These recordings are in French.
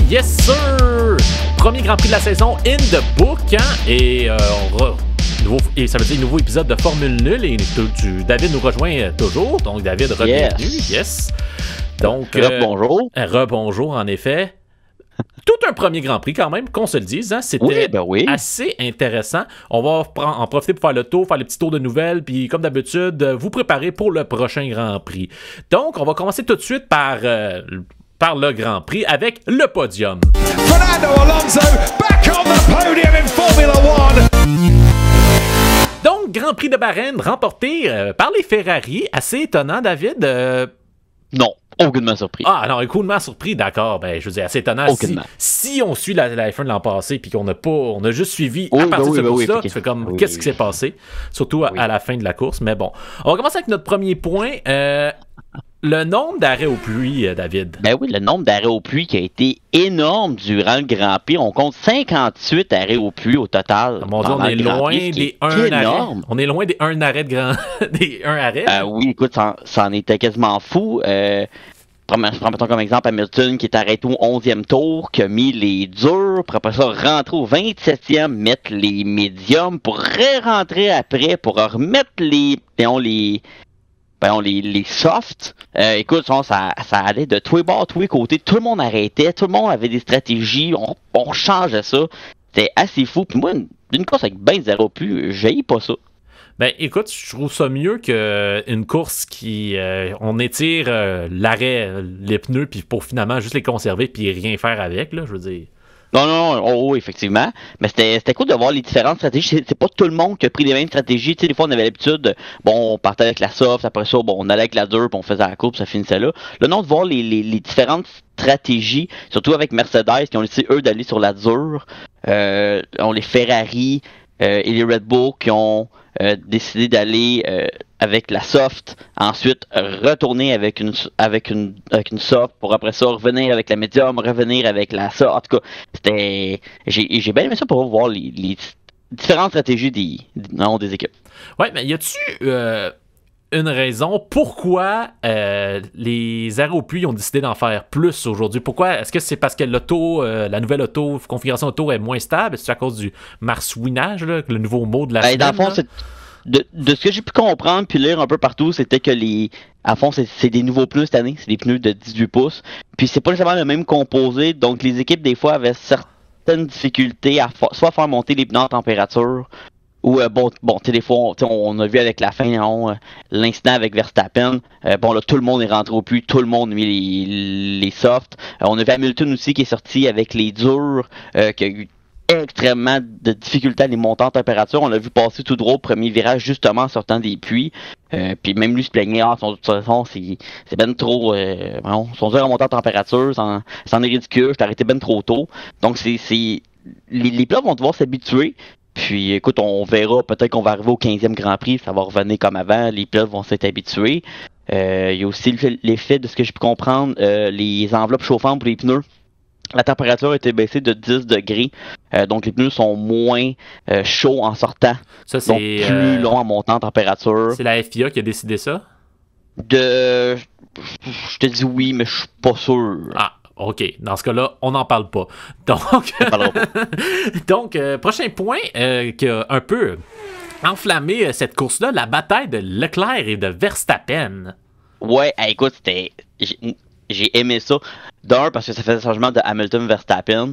yes sir! Premier Grand Prix de la saison in the book, hein? Et et ça veut dire nouveau épisode de Formule Nulle. Et David nous rejoint toujours. Donc, David, bienvenue. Yes. Donc, bonjour. Rebonjour, en effet. Tout un premier Grand Prix quand même, qu'on se le dise. Hein? C'était assez intéressant. On va en profiter pour faire le tour, faire les petits tours de nouvelles, puis comme d'habitude, vous préparer pour le prochain Grand Prix. Donc, on va commencer tout de suite par le Grand Prix avec le podium. Fernando Alonso back on the podium in Formula One. Donc, Grand Prix de Bahreïn remporté par les Ferrari. Assez étonnant, David. Non. Aucunement surpris. Ah non, aucunement surpris, d'accord. Ben, je veux dire, assez étonnant. Si on suit la F1 de l'an passé puis qu'on a juste suivi à partir de ce course-là, tu fais comme, qu'est-ce qui s'est passé? Surtout à la fin de la course. Mais bon, on va commencer avec notre premier point. Le nombre d'arrêts aux pluies, David. Ben oui, le nombre d'arrêts aux pluies qui a été énorme durant le Grand Prix. On compte 58 arrêts aux pluies au total. Mon Dieu, on est loin des 1 arrêt. On est loin des 1 arrêt de grand... des 1 arrêt. Oui, écoute, ça en était quasiment fou. Je prends comme exemple Hamilton qui est arrêté au 11e tour, qui a mis les durs, pour après ça rentrer au 27e, mettre les médiums, pour rentrer après, pour remettre les softs. Écoute, ça allait de tous les bords, tous les côtés. Tout le monde arrêtait, tout le monde avait des stratégies. On changeait ça. C'était assez fou. Puis moi, une course avec ben zéro plus, j'haïs pas ça. Ben écoute, je trouve ça mieux qu'une course qui on étire l'arrêt, les pneus, puis pour finalement juste les conserver puis rien faire avec, là, je veux dire. Non, effectivement. Mais c'était cool de voir les différentes stratégies. C'est pas tout le monde qui a pris les mêmes stratégies. Tu sais, des fois, on avait l'habitude, on partait avec la soft, après ça, on allait avec la dure, puis on faisait la course, ça finissait là. Là, non, de voir les différentes stratégies, surtout avec Mercedes, qui ont décidé, eux, d'aller sur la dure. On les Ferrari et les Red Bull qui ont décidé d'aller avec la soft, ensuite retourner avec une soft pour après ça revenir avec la médium, revenir avec la soft. En tout cas, j'ai bien aimé ça pour voir les différentes stratégies des équipes. Ouais, mais y a-tu une raison pourquoi les arrêts aux pluies ont décidé d'en faire plus aujourd'hui? Pourquoi? Est-ce que c'est parce que la nouvelle configuration auto est moins stable? Est-ce à cause du marsouinage, là, le nouveau mot de la semaine? Dans le fond, de ce que j'ai pu comprendre puis lire un peu partout, c'était que c'est des nouveaux pneus cette année, c'est des pneus de 18 pouces. Puis c'est pas nécessairement le même composé, donc les équipes des fois avaient certaines difficultés à soit faire monter les pneus en température, ou des fois, on a vu avec la fin, l'incident avec Verstappen. Là, tout le monde est rentré au puits, tout le monde a mis les softs. On a vu Hamilton aussi qui est sorti avec les durs, qui a eu extrêmement de difficultés à les monter en température. On l'a vu passer tout droit au premier virage, justement en sortant des puits. Puis même lui se plaignait, de toute façon, c'est ben trop... son durs à monter en température, c'en est ridicule, je t'ai arrêté ben trop tôt. Donc, les pilotes vont devoir s'habituer. Puis écoute, on verra, peut-être qu'on va arriver au 15e Grand Prix, ça va revenir comme avant, les pilotes vont s'être habitués. Il y a aussi l'effet de ce que j'ai pu comprendre, les enveloppes chauffantes pour les pneus. La température a été baissée de 10 degrés, donc les pneus sont moins chauds en sortant, ça, donc plus long en montant en température. C'est la FIA qui a décidé ça? Je te dis oui, mais je suis pas sûr. Ah, OK. Dans ce cas-là, on n'en parle pas. Donc, prochain point qui a un peu enflammé cette course-là, la bataille de Leclerc et de Verstappen. Ouais, écoute, j'ai aimé ça. D'un, parce que ça fait le changement de Hamilton-Verstappen.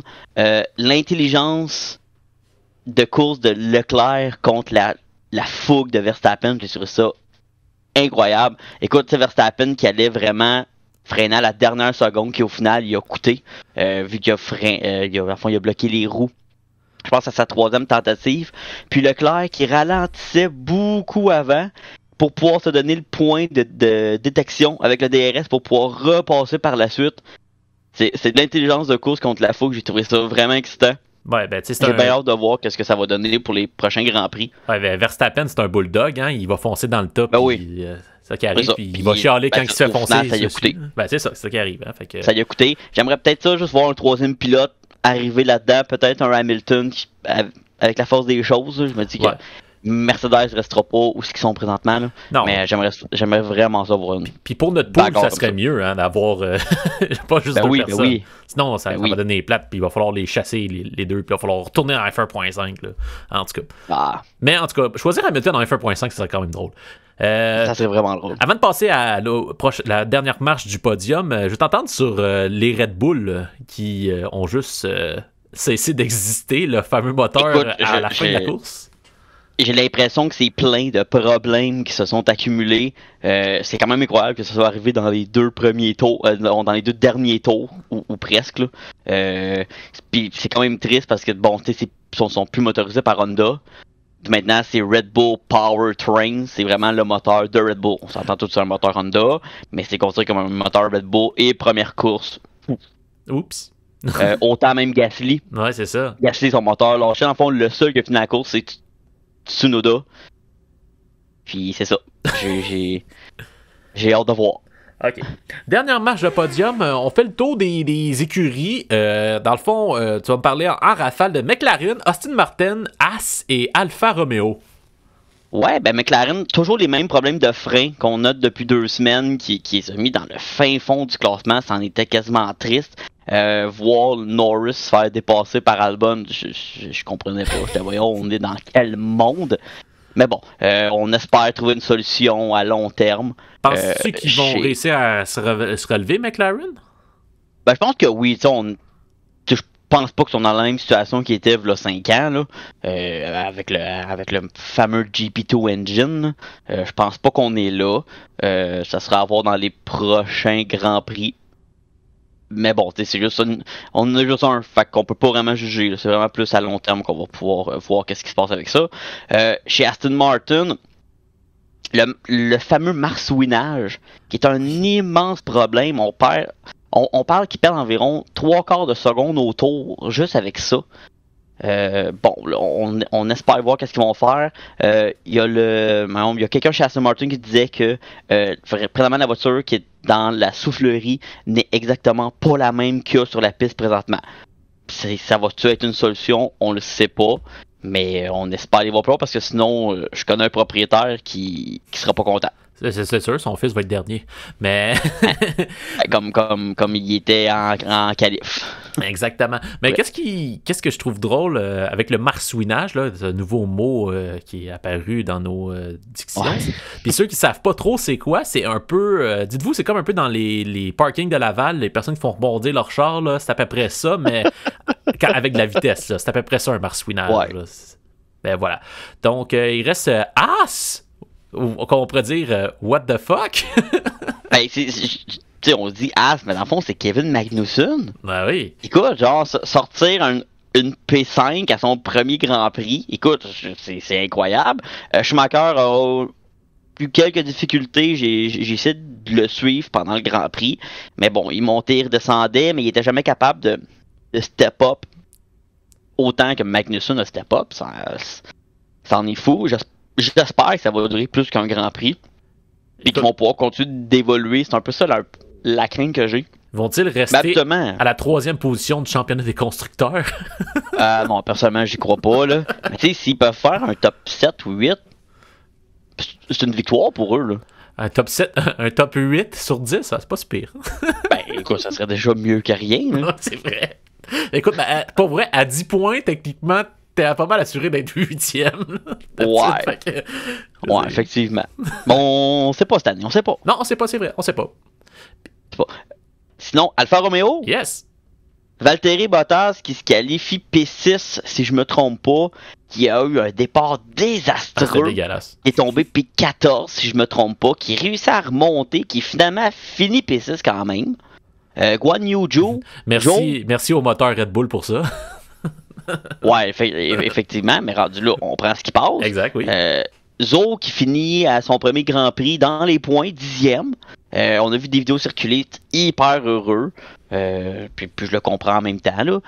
L'intelligence de course de Leclerc contre la fougue de Verstappen, j'ai trouvé ça incroyable. Écoute, c'est Verstappen qui allait vraiment freiner à la dernière seconde, qui au final, il a coûté, vu qu'il a bloqué les roues. Je pense à sa 3e tentative. Puis Leclerc qui ralentissait beaucoup avant, pour pouvoir se donner le point de détection avec le DRS pour pouvoir repasser par la suite. C'est de l'intelligence de course contre la fougue. J'ai trouvé ça vraiment excitant. Ouais, j'ai bien hâte de voir ce que ça va donner pour les prochains Grands Prix. Ouais, Verstappen, c'est un bulldog. Hein? Il va foncer dans le top. Oui. Ça qui arrive. Puis il va chialer quand il se fait foncer. Ça y a coûté. C'est ça qui arrive. Hein? Ça y a coûté. J'aimerais peut-être ça, juste voir un 3e pilote arriver là-dedans. Peut-être un Hamilton avec la force des choses. Je me dis que Mercedes restera pas où ils sont présentement. Là. Non. Mais j'aimerais vraiment ça voir une. Puis pour notre pool, ça serait mieux d'avoir pas juste deux personnes. Oui. Sinon, ça va donner les plates, puis il va falloir les chasser les deux, puis il va falloir retourner en F1.5. Là, en tout cas. Mais en tout cas, choisir Hamilton en F1.5, ça serait quand même drôle. Ça serait vraiment drôle. Avant de passer à la dernière marche du podium, je vais t'entendre sur les Red Bull qui ont juste cessé d'exister, le fameux moteur à la fin de la course. J'ai l'impression que c'est plein de problèmes qui se sont accumulés. C'est quand même incroyable que ça soit arrivé dans les deux premiers tours, dans les deux derniers tours, ou presque. Puis c'est quand même triste parce que bon, ils sont plus motorisés par Honda. Maintenant, c'est Red Bull Powertrain. C'est vraiment le moteur de Red Bull. On s'entend tous sur un moteur Honda, mais c'est considéré comme un moteur Red Bull et première course. Oups. Autant même Gasly. Ouais, c'est ça. Gasly, son moteur lâché. En fond, le seul qui a fini la course, c'est Tsunoda. Puis c'est ça. J'ai hâte de voir. OK. Dernière marche de podium, on fait le tour des écuries. Dans le fond, tu vas me parler en rafale de McLaren, Aston Martin, Haas et Alfa Romeo. Ouais, ben McLaren, toujours les mêmes problèmes de frein qu'on note depuis 2 semaines, qui est mis dans le fin fond du classement, ça en était quasiment triste. Voir Norris se faire dépasser par Albon, je comprenais pas. J'étais, voyons, on est dans quel monde? Mais bon, on espère trouver une solution à long terme. Penses-tu qu'ils vont réussir à se relever, McLaren? Ben, je pense que oui. Je pense pas qu'ils sont dans la même situation qu'ils étaient il y a 5 ans, là, avec le fameux GP2 engine. Je pense pas qu'on est là. Ça sera à voir dans les prochains Grands Prix. Mais bon, c'est juste on a juste un, fait qu'on peut pas vraiment juger. Là. C'est vraiment plus à long terme qu'on va pouvoir voir qu'est-ce qui se passe avec ça. Chez Aston Martin, le fameux marsouinage, qui est un immense problème. On parle qu'il perd environ 3/4 de seconde au tour, juste avec ça. Bon, là, on espère voir qu'est-ce qu'ils vont faire. Il y a quelqu'un chez Aston Martin qui disait que présentement la voiture qui est dans la soufflerie n'est exactement pas la même qu'il y a sur la piste présentement. Ça va-tu être une solution? On le sait pas. Mais on espère les voir plus parce que sinon, je connais un propriétaire qui sera pas content. C'est sûr, son fils va être dernier. Mais. comme il était en qualif. Exactement. Mais qu'est-ce que je trouve drôle avec le marsouinage, là, ce nouveau mot qui est apparu dans nos dictions. Ouais. Puis ceux qui savent pas trop c'est quoi, c'est un peu. Dites-vous, c'est comme un peu dans les parkings de Laval, les personnes qui font rebondir leur char, là, c'est à peu près ça, mais avec de la vitesse, là, c'est à peu près ça un marsouinage. Ouais. Là. Ben voilà. Donc, il reste Haas. Ou qu'on pourrait dire what the fuck? Ben, on se dit Haas, mais dans le fond, c'est Kevin Magnussen. Ben oui. Écoute, genre, sortir une P5 à son premier Grand Prix, écoute, c'est incroyable. Schumacher a eu quelques difficultés, j'ai essayé de le suivre pendant le Grand Prix, mais bon, il montait, il redescendait, mais il était jamais capable de step up autant que Magnussen a step up. Ça en est fou. J'espère que ça va durer plus qu'un Grand Prix et qu'ils vont pouvoir continuer d'évoluer. C'est un peu ça la crainte que j'ai. Vont-ils rester à la 3e position du championnat des constructeurs? Non, personnellement, j'y crois pas. Là. Mais tu sais, s'ils peuvent faire un top 7 ou 8, c'est une victoire pour eux. Là. Un top 7, un top 8 sur 10, ça, c'est pas si pire. Ben, écoute, ça serait déjà mieux que rien. C'est vrai. Écoute, pas vrai, à 10 points, techniquement, t'es pas mal assuré d'être 8e. Ouais. Ouais, effectivement. Bon, on sait pas cette année, on sait pas. Non, on sait pas, c'est vrai, on sait pas. Sinon, Alfa Romeo. Yes. Valtteri Bottas qui se qualifie P6, si je me trompe pas, qui a eu un départ désastreux. Dégueulasse. Qui est tombé P14, si je me trompe pas, qui réussit à remonter, qui finalement finit P6 quand même. Guan Yu Zhou. Merci au moteur Red Bull pour ça. Ouais, effectivement, mais rendu là, on prend ce qui passe. Exact, oui. Zhou qui finit à son premier Grand Prix dans les points, 10e. On a vu des vidéos circuler, hyper heureux. Puis je le comprends en même temps. Là.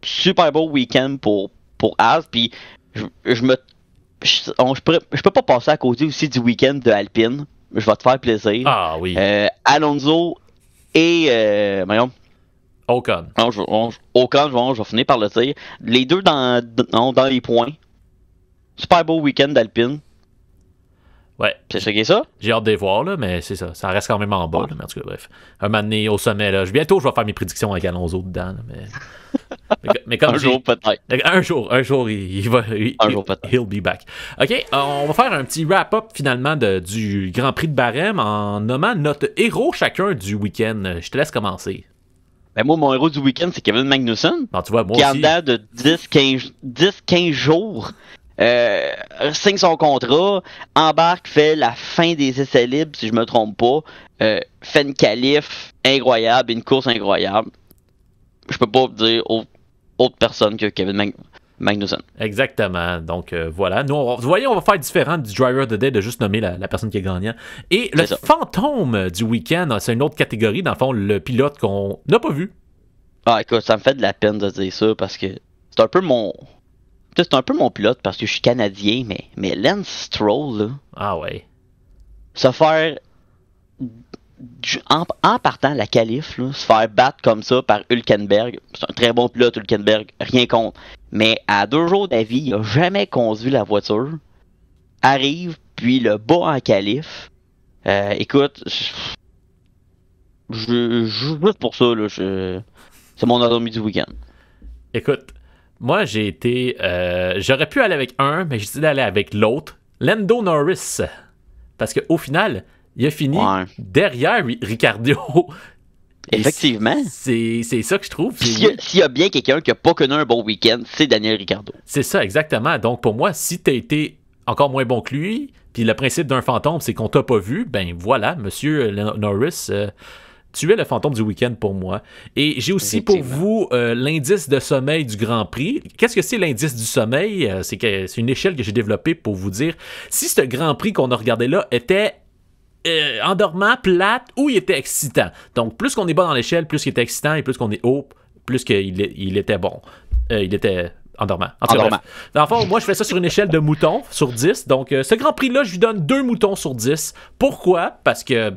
Super beau week-end pour Haas. Puis je peux pas passer à côté aussi du week-end de Alpine. Je vais te faire plaisir. Ah oui. Alonso et Ocon. Ocon, je vais finir par le dire. Les deux dans les points. super beau week-end d'Alpine. Ouais. C'est ça qui est ça? J'ai hâte de les voir, là, mais c'est ça. Ça reste quand même en bas. Là, mais en tout cas, bref. Un moment donné, au sommet, là. Bientôt, je vais faire mes prédictions avec Alonso dedans. Là, mais comme un jour, peut-être. Un jour, il va. He'll be back. OK, on va faire un petit wrap-up, finalement, du Grand Prix de Bahreïn en nommant notre héros chacun du week-end. Je te laisse commencer. Ben moi, mon héros du week-end, c'est Kevin Magnussen. Non, tu vois, moi qui, aussi. en dedans de 10-15 jours, signe son contrat, embarque, fait la fin des essais libres, si je me trompe pas, fait une qualif incroyable, une course incroyable. Je peux pas dire autre personne que Kevin Magnussen. Exactement. Donc, voilà. Nous, vous voyez, on va faire différent du Driver of the Day de juste nommer la personne qui est gagnant. Et le fantôme du week-end, c'est une autre catégorie. Dans le fond, le pilote qu'on n'a pas vu. Ah, écoute, ça me fait de la peine de dire ça parce que c'est un peu mon pilote parce que je suis Canadien, mais Lance Stroll, là. Ah ouais. Se faire en partant la qualif, là, se faire battre comme ça par Hülkenberg. C'est un très bon pilote, Hülkenberg, rien contre. Mais à 2 jours d'avis, il n'a jamais conduit la voiture. Arrive, puis le bat en qualif. Écoute, juste pour ça, là, c'est mon anatomie du week-end. Écoute, moi j'ai été... j'aurais pu aller avec un, mais j'ai décidé d'aller avec l'autre. Lando Norris. Parce qu'au final... Il a fini derrière Ricciardo. Effectivement. C'est ça que je trouve. S'il y a bien quelqu'un qui n'a pas connu un bon week-end, c'est Daniel Ricciardo. C'est ça, exactement. Donc, pour moi, si tu as été encore moins bon que lui, puis le principe d'un fantôme, c'est qu'on t'a pas vu, ben voilà, monsieur Norris, tu es le fantôme du week-end pour moi. Et j'ai aussi pour vous l'indice de sommeil du Grand Prix. Qu'est-ce que c'est l'indice du sommeil? C'est une échelle que j'ai développée pour vous dire si ce Grand Prix qu'on a regardé là était... endormant, plate ou il était excitant. Donc, plus qu'on est bas dans l'échelle, plus il était excitant et plus qu'on est haut, plus qu'il était bon. Il était endormant. Bref. Dans le fond, moi, je fais ça sur une échelle de moutons sur 10. Donc, ce Grand Prix-là, je lui donne 2 moutons sur 10. Pourquoi? Parce que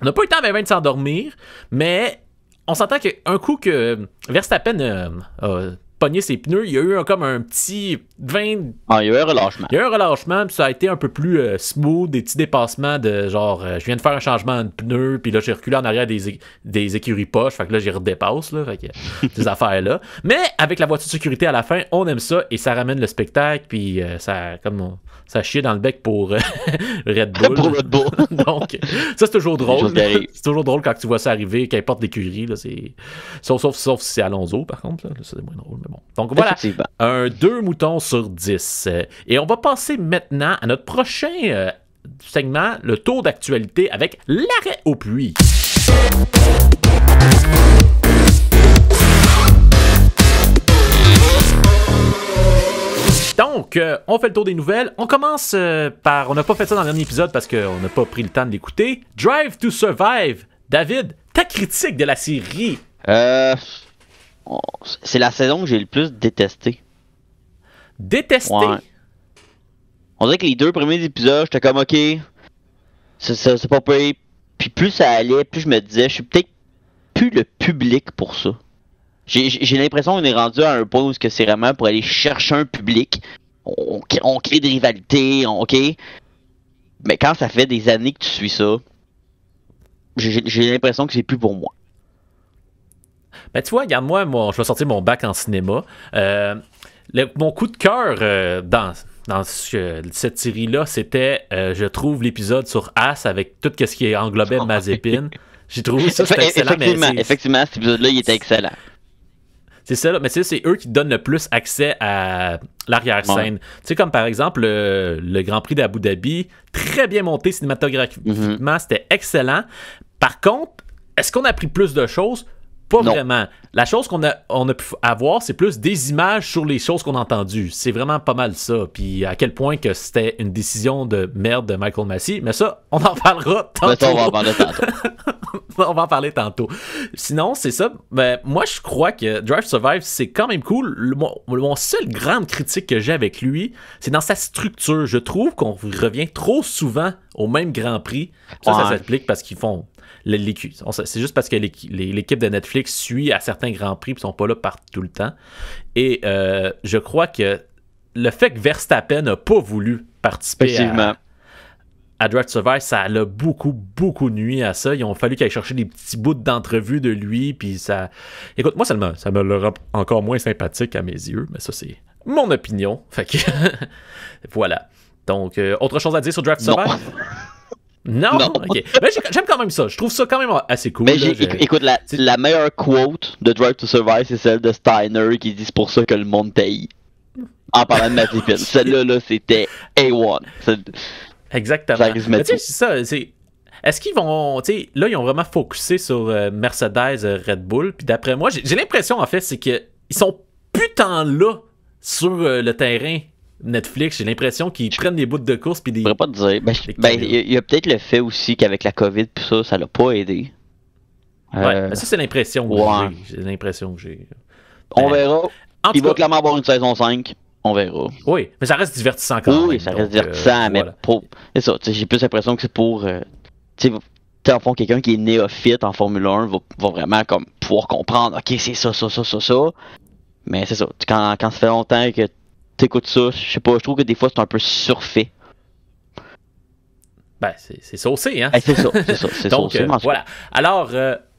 on n'a pas eu le temps à 20 de s'endormir, mais on s'entend qu'un coup que Verstappen pogné ses pneus, il y a eu comme un petit 20... Ah, il y a eu un relâchement. Il y a eu un relâchement, puis ça a été un peu plus smooth, des petits dépassements de genre, je viens de faire un changement de pneu, puis là, j'ai reculé en arrière des écuries poches, fait que là, j'y redépasse, là, fait que ces affaires-là. Mais avec la voiture de sécurité à la fin, on aime ça, et ça ramène le spectacle, puis ça chie dans le bec pour Red Bull. Pour Red Bull. Donc, ça, c'est toujours drôle. C'est toujours drôle quand tu vois ça arriver, qu'importe l'écurie, là, c'est... Sauf si c'est Alonso, par contre, là, c'est moins drôle. Bon. Donc voilà, un 2 moutons sur 10. Et on va passer maintenant à notre prochain segment, le tour d'actualité avec l'arrêt au puits. Donc, on fait le tour des nouvelles. On commence par... On n'a pas fait ça dans le dernier épisode parce qu'on n'a pas pris le temps de l'écouter. Drive to Survive. David, ta critique de la série? C'est la saison que j'ai le plus détesté. Détesté? Ouais. On dirait que les 2 premiers épisodes, j'étais comme, ok, c'est pas pire. Puis plus ça allait, plus je me disais, je suis peut-être plus le public pour ça. J'ai l'impression qu'on est rendu à un point où c'est vraiment pour aller chercher un public. On crée des rivalités, ok. Mais quand ça fait des années que tu suis ça, j'ai l'impression que c'est plus pour moi. Ben tu vois, regarde-moi, je vais sortir mon bac en cinéma. Mon coup de cœur dans cette série-là, c'était, je trouve, l'épisode sur As avec tout ce qui englobait Mazepin. J'ai trouvé ça, c'était excellent. Effectivement, cet épisode-là, il était excellent. C'est ça, mais c'est eux qui donnent le plus accès à l'arrière-scène. Ouais. Tu sais, comme par exemple le Grand Prix d'Abu Dhabi, très bien monté cinématographiquement, c'était excellent. Par contre, est-ce qu'on a appris plus de choses? Pas non. Vraiment. La chose qu'on a pu avoir, c'est plus des images sur les choses qu'on a entendues. C'est vraiment pas mal ça. Puis à quel point que c'était une décision de merde de Michael Massey. Mais ça, on en parlera tantôt. On va en parler tantôt. On va en parler tantôt. Sinon, c'est ça. Ben, moi, je crois que Drive to Survive, c'est quand même cool. Mon seul grande critique que j'ai avec lui, c'est dans sa structure. Je trouve qu'on revient trop souvent au même Grand Prix. Ça s'explique parce qu'ils font... C'est juste parce que l'équipe de Netflix suit à certains Grands Prix et ne sont pas là tout le temps. Et je crois que le fait que Verstappen n'a pas voulu participer à Drive to Survive, ça l'a beaucoup, beaucoup nuit à ça. Ils ont fallu qu'il aille chercher des petits bouts d'entrevue de lui, puis ça... Écoute, moi, ça me le rend encore moins sympathique à mes yeux, mais ça, c'est mon opinion. Fait que... voilà. Donc, autre chose à dire sur Drive to Survive? Non? OK. Mais j'aime quand même ça. Je trouve ça quand même assez cool. Mais écoute, la meilleure quote de Drive to Survive, c'est celle de Steiner qui dit « C'est pour ça que le monde paye ». En parlant de Mazepin. Celle-là, là, c'était A1. Exactement. Mais tu sais, c'est ça. Est-ce qu'ils vont... Tu sais, là, ils ont vraiment focusé sur Mercedes, Red Bull. Puis d'après moi, j'ai l'impression, en fait, c'est qu'ils sont plus tant là sur le terrain Netflix. J'ai l'impression qu'ils prennent des bouts de course puis des... Je pourrais pas te dire. Il y a peut-être le fait aussi qu'avec la COVID puis ça l'a pas aidé. Ouais, mais ça, c'est l'impression que j'ai. J'ai l'impression que j'ai. On verra. Il va clairement avoir une saison 5. On verra. Oui, mais ça reste divertissant quand même. Oui, ça reste divertissant, mais voilà. C'est ça. J'ai plus l'impression que c'est pour... en fond, quelqu'un qui est néophyte en Formule 1 va vraiment comme pouvoir comprendre, OK, c'est ça. Mais c'est ça. Quand ça fait longtemps que t'écoutes ça, je sais pas, je trouve que des fois c'est un peu surfait. Ben, c'est saucé, hein? C'est ça. C'est donc, saucé, voilà. Alors,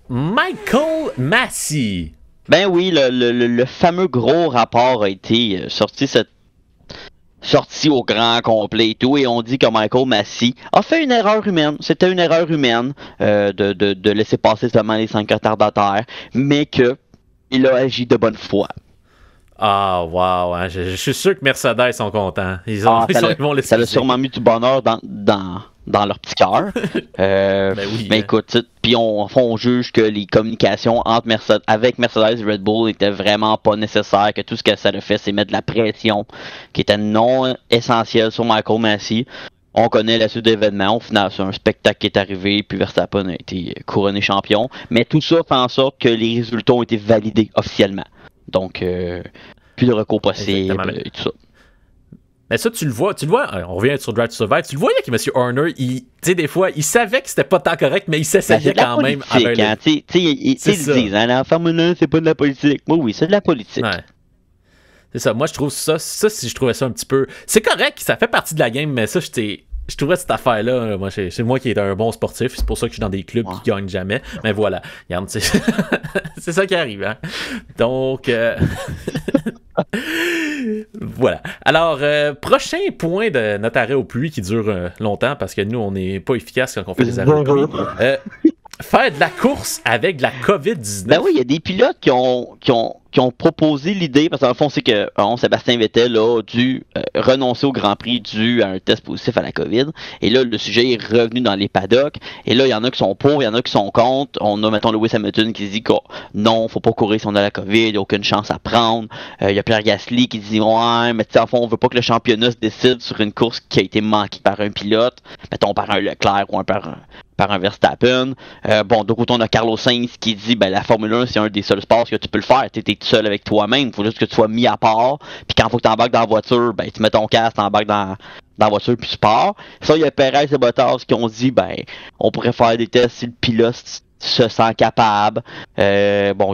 Michael Massey. Ben oui, le fameux gros rapport a été sorti au grand complet et tout, et on dit que Michael Massey a fait une erreur humaine. C'était une erreur humaine de laisser passer seulement les 5 retardataires, mais qu'il a agi de bonne foi. Ah, wow, hein, je suis sûr que Mercedes sont contents. Ils vont laisser. Ça a sûrement mis du bonheur dans leur petit cœur. Mais écoute, puis on juge que les communications avec Mercedes et Red Bull n'étaient vraiment pas nécessaires, que tout ce que ça a fait, c'est mettre de la pression qui était non essentielle sur Michael Massey. On connaît la suite d'événements. Au final, c'est un spectacle qui est arrivé, puis Verstappen a été couronné champion. Mais tout ça fait en sorte que les résultats ont été validés officiellement. Donc, plus de recours possible et tout ça. Mais ça, tu le vois, on revient sur Drive to Survive, tu le voyais que M. Horner, tu sais, des fois, il savait que c'était pas tant correct, mais il s'essayait quand même. Ils disent, la Formule 1, c'est pas de la politique. Moi, oui, c'est de la politique. Ouais. C'est ça, moi, je trouve ça, si je trouvais ça un petit peu... C'est correct, ça fait partie de la game, mais ça, je trouvais cette affaire-là, moi, c'est moi qui est un bon sportif, c'est pour ça que je suis dans des clubs qui gagnent jamais. Mais voilà, regarde, c'est ça qui arrive, hein. Donc, voilà. Alors, prochain point de notre arrêt au puits qui dure longtemps, parce que nous, on n'est pas efficace quand on fait des arrêts au puits. Faire de la course avec de la COVID-19. Ben oui, il y a des pilotes qui ont proposé l'idée, parce qu'en fond, c'est que Sébastien Vettel a dû renoncer au Grand Prix dû à un test positif à la COVID. Et là, le sujet est revenu dans les paddocks. Et là, il y en a qui sont pour, il y en a qui sont contre. On a, mettons, Lewis Hamilton qui dit que non, faut pas courir si on a la COVID, il n'y a aucune chance à prendre. Il y a Pierre Gasly qui dit ouais, mais tu sais, en fond, on veut pas que le championnat se décide sur une course qui a été manquée par un pilote, mettons par un Leclerc ou par un Verstappen. De côté, on a Carlos Sainz qui dit la Formule 1, c'est un des seuls sports que tu peux le faire. Tu es tout seul avec toi-même. Il faut juste que tu sois mis à part. Puis quand il faut que tu embarques dans la voiture, tu mets ton casque, tu embarques dans la voiture, puis tu pars. Ça, il y a Perez et Bottas qui ont dit on pourrait faire des tests si le pilote se sent capable. Il y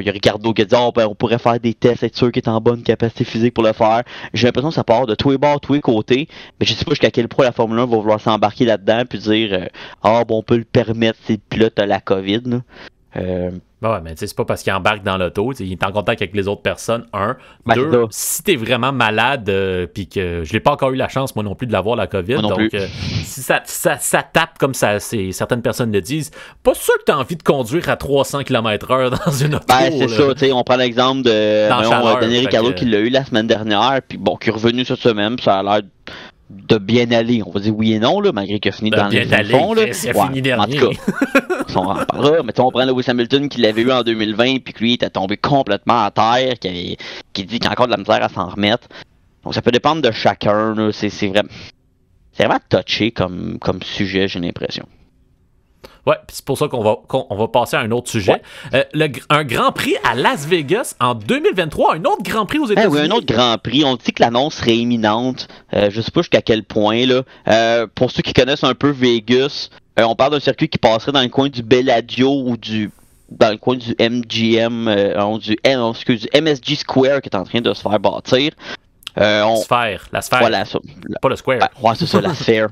a Ricardo qui a dit on pourrait faire des tests, être sûr qu'il est en bonne capacité physique pour le faire. J'ai l'impression que ça part de tous les bords, tous les côtés, mais je sais pas jusqu'à quel point la Formule 1 va vouloir s'embarquer là-dedans puis dire on peut le permettre si le pilote a la COVID là. Ouais, mais c'est pas parce qu'il embarque dans l'auto, il est en contact avec les autres personnes, deux, si t'es vraiment malade, puis que je n'ai pas encore eu la chance, moi non plus, de l'avoir la COVID, donc si ça tape comme ça, certaines personnes le disent, pas sûr que t'as envie de conduire à 300 km/h dans une auto. C'est ça, on prend l'exemple de Daniel Ricciardo qui l'a eu la semaine dernière, puis qui est revenu cette semaine, puis ça a l'air de bien aller, on va dire oui et non, là, malgré qu'il a fini dans les fonds. C'est fini dernier. En tout cas, on en parlera, mais on prend Lewis Hamilton qui l'avait eu en 2020, puis que lui était tombé complètement à terre, qui dit qu'il a encore de la misère à s'en remettre. Donc ça peut dépendre de chacun, là. C'est vraiment touché comme sujet, j'ai l'impression. Ouais, c'est pour ça qu'on va passer à un autre sujet. Ouais. Un Grand Prix à Las Vegas en 2023, un autre Grand Prix aux États-Unis. Oui, un autre Grand Prix. On dit que l'annonce serait imminente. Je sais pas jusqu'à quel point là. Pour ceux qui connaissent un peu Vegas, on parle d'un circuit qui passerait dans le coin du Bellagio ou dans le coin du MGM, du MSG Square qui est en train de se faire bâtir. La sphère. Voilà, ça. Pas le square. Ouais, c'est ça, la sphère.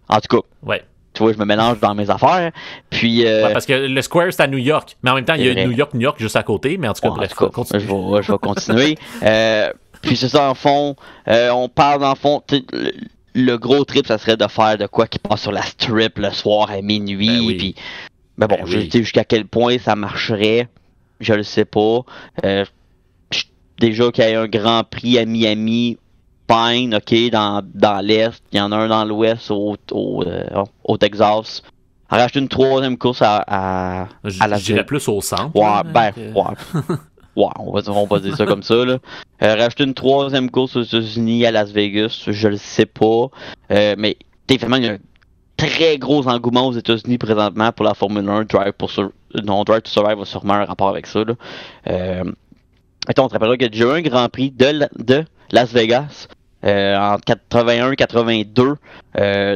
En tout cas. Ouais. Tu vois, je me mélange dans mes affaires. Puis, parce que le Square, c'est à New York. Mais en même temps, il y a New York juste à côté. Mais en tout cas, bref, continue. Je vais continuer. Puis c'est ça, en fond. On parle, en fond, le gros trip, ça serait de faire de quoi qui passe sur la strip le soir à minuit. Puis, je sais jusqu'à quel point ça marcherait. Je le sais pas. Déjà qu'il y a un Grand Prix à Miami. Fine, ok, dans l'Est, il y en a un dans l'Ouest au Texas. Racheter une troisième course à la dirais plus au centre. Ouais, on va dire ça comme ça, là. Racheter une troisième course aux États-Unis à Las Vegas, je le sais pas. Mais effectivement, il y a un très gros engouement aux États-Unis présentement pour la Formule 1. Drive to Survive a sûrement un rapport avec ça, là. On te rappellera qu'il y a déjà eu un Grand Prix de Las Vegas en 81-82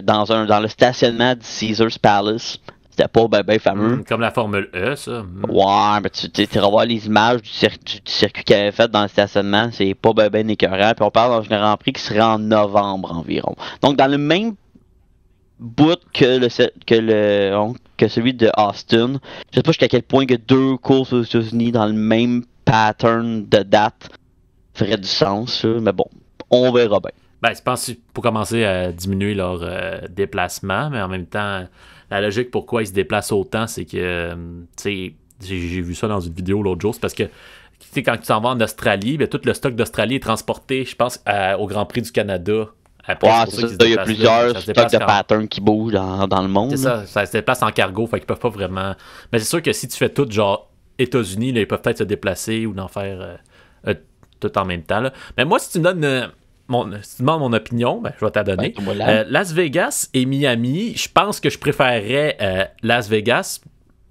dans le stationnement de Caesars Palace. C'était pas ben fameux. Comme la Formule E, ça. Ouais, mais tu revois les images du circuit qu'il avait fait dans le stationnement, c'est pas ben écœurant. Puis on parle d'un Grand Prix qui serait en novembre environ. Donc dans le même bout que celui de Austin, je sais pas jusqu'à quel point que deux courses aux États-Unis dans le même pattern de date ferait du sens, mais bon, on verra bien. Je pense qu'il faut commencer à diminuer leur déplacement, mais en même temps, la logique pourquoi ils se déplacent autant, c'est que, j'ai vu ça dans une vidéo l'autre jour, c'est parce que, quand tu s'en vas en Australie, tout le stock d'Australie est transporté, je pense, au Grand Prix du Canada. Après, c'est ça, il y a plusieurs stocks de patterns qui bougent dans le monde. C'est ça se déplace en cargo, fait qu'ils peuvent pas vraiment... Mais c'est sûr que si tu fais tout, genre, États-Unis, là, ils peuvent peut-être se déplacer ou d'en faire tout en même temps. Là. Mais moi, si tu me donnes si tu demandes mon opinion, je vais t'en donner. Las Vegas et Miami, je pense que je préférerais Las Vegas,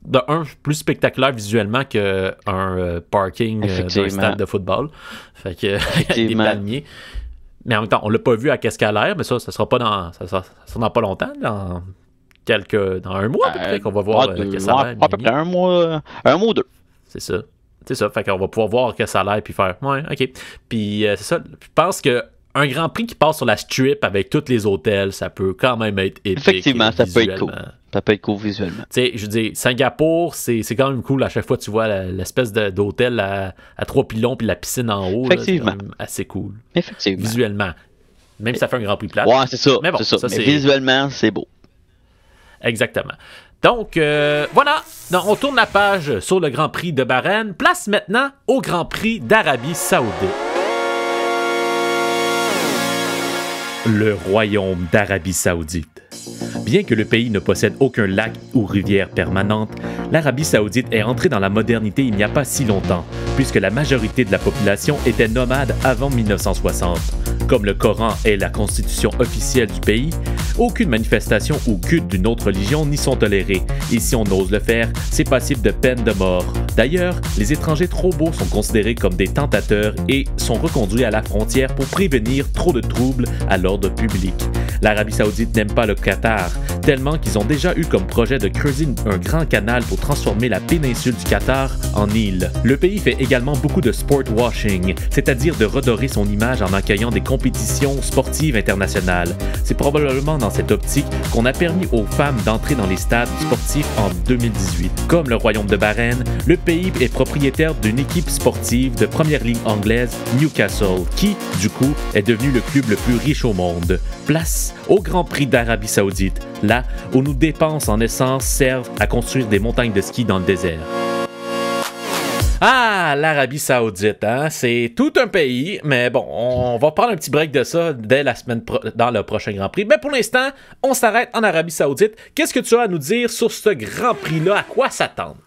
de un, plus spectaculaire visuellement qu'un parking d'un stade de football. Fait que il y a des palmiers. Mais en même temps, on l'a pas vu à qu'est-ce qu'elle a l'air, mais ça sera pas ça sera pas longtemps, dans un mois à peu près qu'on va voir que ça a l'air. À peu près un mois ou deux. C'est ça. Fait qu'on va pouvoir voir que ça a l'air puis faire ouais, ok. Puis c'est ça. Je pense que un Grand Prix qui passe sur la strip avec tous les hôtels, ça peut quand même être épique. Effectivement, ça peut être cool. Ça peut être cool visuellement. Tu sais, je veux dire, Singapour, c'est quand même cool. À chaque fois, tu vois l'espèce d'hôtel à 3 pylônes puis la piscine en haut. Effectivement. Là, c'est quand même assez cool. Effectivement. Visuellement. Même si ça fait un Grand Prix plat. Ouais, c'est ça. Mais bon, c'est ça. Mais visuellement, c'est beau. Exactement. Donc, voilà. Donc, on tourne la page sur le Grand Prix de Bahreïn. Place maintenant au Grand Prix d'Arabie Saoudite. Le royaume d'Arabie Saoudite. Bien que le pays ne possède aucun lac ou rivière permanente, l'Arabie Saoudite est entrée dans la modernité il n'y a pas si longtemps, puisque la majorité de la population était nomade avant 1960. Comme le Coran est la constitution officielle du pays, aucune manifestation ou culte d'une autre religion n'y sont tolérés, et si on ose le faire, c'est passible de peine de mort. D'ailleurs, les étrangers trop beaux sont considérés comme des tentateurs et sont reconduits à la frontière pour prévenir trop de troubles à l'ordre public. L'Arabie Saoudite n'aime pas le Qatar, tellement qu'ils ont déjà eu comme projet de creuser un grand canal pour transformer la péninsule du Qatar en île. Le pays fait également beaucoup de sport washing, c'est-à-dire de redorer son image en accueillant des compétitions sportives internationales. C'est probablement dans cette optique qu'on a permis aux femmes d'entrer dans les stades sportifs en 2018. Comme le royaume de Bahreïn, le pays est propriétaire d'une équipe sportive de première ligue anglaise, Newcastle, qui, du coup, est devenu le club le plus riche au monde. Place au Grand Prix d'Arabie Saoudite, là où nos dépenses en essence servent à construire des montagnes de ski dans le désert. Ah, l'Arabie Saoudite, hein? C'est tout un pays, mais bon, on va prendre un petit break de ça dès la semaine dans le prochain Grand Prix. Mais pour l'instant, on s'arrête en Arabie Saoudite. Qu'est-ce que tu as à nous dire sur ce Grand Prix-là? À quoi s'attendre?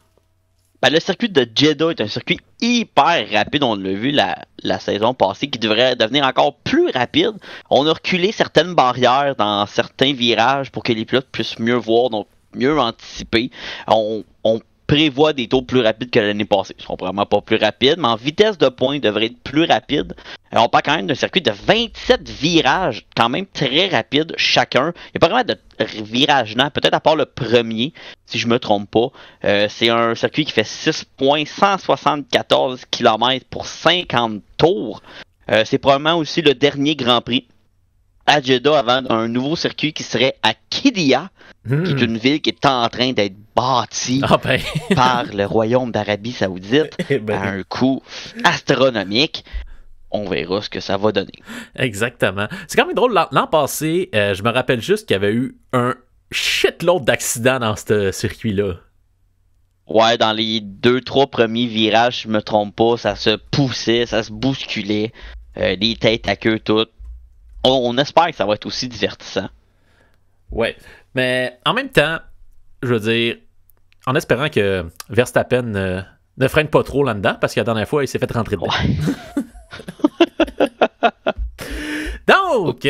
Le circuit de Jeddah est un circuit hyper rapide, on l'a vu la saison passée, qui devrait devenir encore plus rapide. On a reculé certaines barrières dans certains virages pour que les pilotes puissent mieux voir, donc mieux anticiper. On prévoit des tours plus rapides que l'année passée. Ils ne seront vraiment pas plus rapides, mais en vitesse de pointe, ils devraient être plus rapides. On parle quand même d'un circuit de 27 virages, quand même très rapides chacun. Il n'y a pas vraiment de virage lent, peut-être à part le premier, si je me trompe pas. C'est un circuit qui fait 6,174 km pour 50 tours. C'est probablement aussi le dernier Grand Prix à Jeddah avant un nouveau circuit qui serait à Qiddiya, qui est une ville qui est en train d'être bâtie par le Royaume d'Arabie Saoudite à un coût astronomique. On verra ce que ça va donner. Exactement. C'est quand même drôle. L'an passé, je me rappelle juste qu'il y avait eu un shitload d'accidents dans ce circuit-là. Ouais, dans les 2-3 premiers virages, je me trompe pas, ça se poussait, ça se bousculait, les têtes à queue toutes. On espère que ça va être aussi divertissant. Ouais, mais en même temps, je veux dire, en espérant que Verstappen ne freine pas trop là-dedans, parce que la dernière fois, il s'est fait rentrer dedans. Ouais. Donc,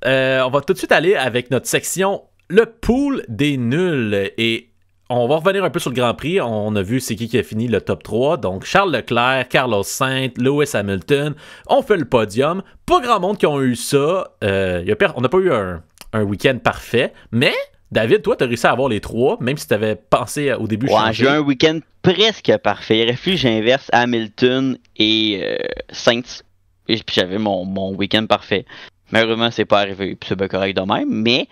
on va tout de suite aller avec notre section le pool des nuls. Et on va revenir un peu sur le Grand Prix. On a vu c'est qui a fini le top 3. Donc, Charles Leclerc, Carlos Sainz, Lewis Hamilton. On fait le podium. Pas grand monde qui ont eu ça. On n'a pas eu un week-end parfait. Mais, David, toi, tu as réussi à avoir les 3, même si tu avais pensé au début changer. J'ai eu un week-end presque parfait. Il aurait fallu que j'inverse Hamilton et Sainz. Et puis j'avais mon week-end parfait. Malheureusement, c'est pas arrivé. Puis c'est bien correct de même. Mais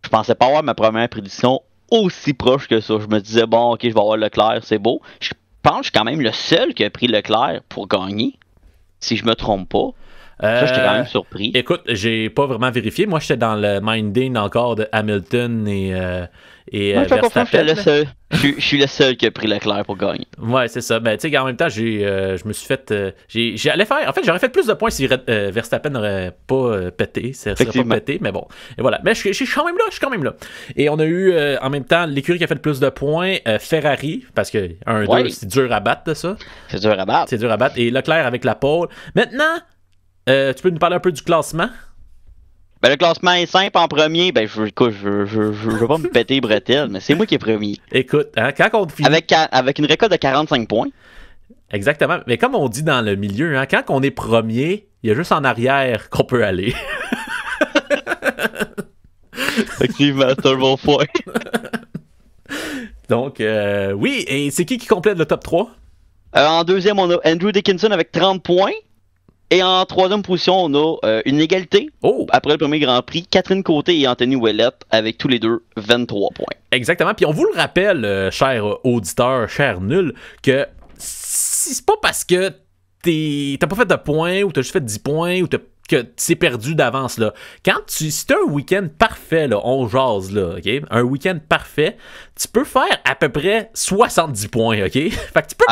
je pensais pas avoir ma première prédiction aussi proche que ça. Je me disais, bon, ok, je vais avoir Leclerc, c'est beau. Je pense que je suis quand même le seul qui a pris Leclerc pour gagner. Si je me trompe pas. Ça, j'étais quand même surpris. Écoute, j'ai pas vraiment vérifié. Moi, j'étais dans le minding encore de Hamilton et Verstappen. Je suis le seul qui a pris Leclerc pour gagner. Ouais, c'est ça. Ben, tu sais, en même temps, je me suis fait... j'aurais fait plus de points si Verstappen n'aurait pas pété. Ça serait pas pété, mais bon. Et voilà. Mais je suis quand même là. Et on a eu, en même temps, l'écurie qui a fait le plus de points, Ferrari, parce que 1-2, c'est dur à battre, ça. C'est dur à battre. Et Leclerc avec la pole. Maintenant... tu peux nous parler un peu du classement? Ben, le classement est simple en premier. Ben, je veux pas me péter les bretelles, mais c'est moi qui est premier. Écoute, hein, quand on finit... Avec une récolte de 45 points. Exactement. Mais comme on dit dans le milieu, hein, quand on est premier, il y a juste en arrière qu'on peut aller. Effectivement, c'est un bon point. Donc, oui. Et c'est qui complète le top 3? En deuxième, on a Andrew Dickinson avec 30 points. Et en troisième position, on a une égalité. Après le premier Grand Prix, Catherine Côté et Anthony Ouellette avec tous les deux 23 points. Exactement. Puis on vous le rappelle, chers auditeurs, chers nuls, que si c'est pas parce que t'as pas fait de points ou t'as juste fait 10 points ou que tu t'es perdu d'avance, là. Si t'as un week-end parfait, là, on jase, là, OK? Un week-end parfait, tu peux faire à peu près 70 points, OK? Fait que tu peux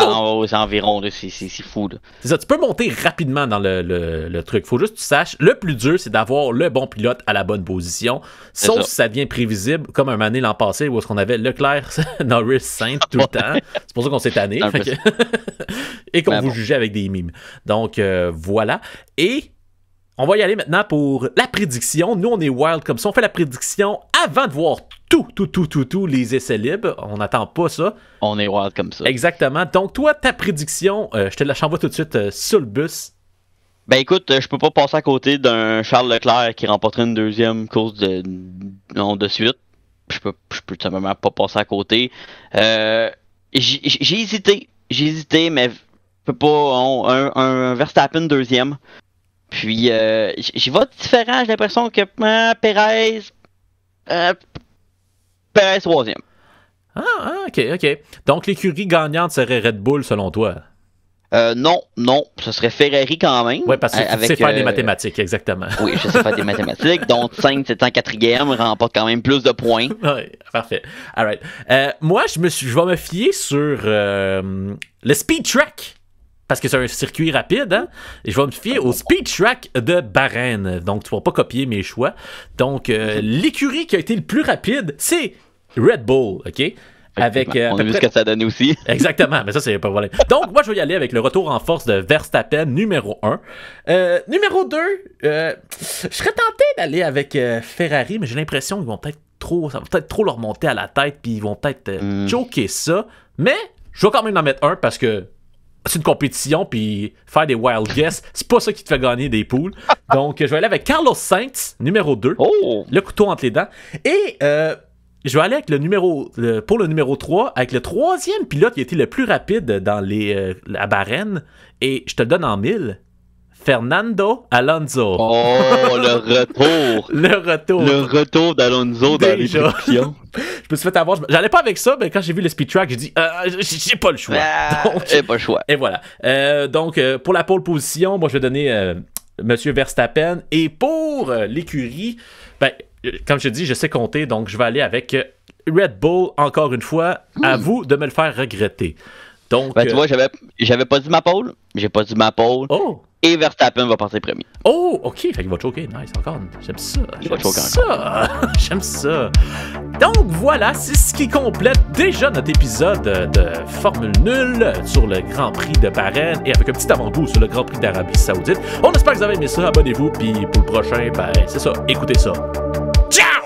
c'est environ, là, c'est fou, là. C'est ça, tu peux monter rapidement dans le truc. Faut juste que tu saches, le plus dur, c'est d'avoir le bon pilote à la bonne position. Sauf si ça devient prévisible, comme un année l'an passé, où est-ce qu'on avait Leclerc, Norris, Sainz tout le temps. C'est pour ça qu'on s'est tanné. Et qu'on vous jugeait avec des mimes. Donc, voilà. Et... on va y aller maintenant pour la prédiction. Nous, on est wild comme ça. On fait la prédiction avant de voir tous les essais libres. On n'attend pas ça. On est wild comme ça. Exactement. Donc, toi, ta prédiction, je te la envoie tout de suite sur le bus. Ben écoute, je peux pas passer à côté d'un Charles Leclerc qui remporterait une deuxième course de suite. Je peux tout simplement pas passer à côté. J'ai hésité, mais je peux pas. Un Verstappen deuxième. Puis, j'y vais différent. J'ai l'impression que Perez troisième. OK. Donc, l'écurie gagnante serait Red Bull, selon toi? Non. Ce serait Ferrari quand même. Oui, parce que tu sais faire des mathématiques, exactement. Oui, je sais faire des mathématiques. Donc, 5, c'est en quatrième, remporte quand même plus de points. Oui, parfait. All right. Moi, je vais me fier sur le Speed Track. Parce que c'est un circuit rapide, hein? Et je vais me fier au Speed Track de Bahreïn. Donc, tu ne vas pas copier mes choix. Donc, l'écurie qui a été le plus rapide, c'est Red Bull, OK? Avec, on a vu ce que ça donne aussi. Exactement, mais ça, c'est pas voilà. Donc, moi, je vais y aller avec le retour en force de Verstappen, numéro 1. Numéro 2, je serais tenté d'aller avec Ferrari, mais j'ai l'impression qu'ils vont ça va peut-être trop leur monter à la tête, puis ils vont peut-être choquer ça. Mais, je vais quand même en mettre un parce que c'est une compétition, puis faire des wild guess, c'est pas ça qui te fait gagner des poules. Donc, je vais aller avec Carlos Sainz, numéro 2, le couteau entre les dents. Et je vais aller avec pour le numéro 3, avec le troisième pilote qui a été le plus rapide dans à Bahreïn. Et je te le donne en 1000, Fernando Alonso. Oh, le retour. Le retour d'Alonso dans les prédictions. Je me suis fait avoir. J'allais pas avec ça, mais quand j'ai vu le speed track, j'ai dit j'ai pas le choix. J'ai pas le choix. Et voilà. Donc, pour la pole position, moi, je vais donner Monsieur Verstappen. Et pour l'écurie, ben, comme je dis, je sais compter, donc je vais aller avec Red Bull, encore une fois. À vous de me le faire regretter. Donc, tu vois, j'avais pas dit ma pole. J'ai pas dit ma pole. Oh! Et Verstappen va passer premier. Oh, ok, fait qu'il va choquer. Nice, encore. J'aime ça. J'aime ça. Donc voilà, c'est ce qui complète déjà notre épisode de Formule Nulle sur le Grand Prix de Bahreïn et avec un petit avant-goût sur le Grand Prix d'Arabie Saoudite. On espère que vous avez aimé ça. Abonnez-vous, puis pour le prochain, ben c'est ça. Écoutez ça. Ciao!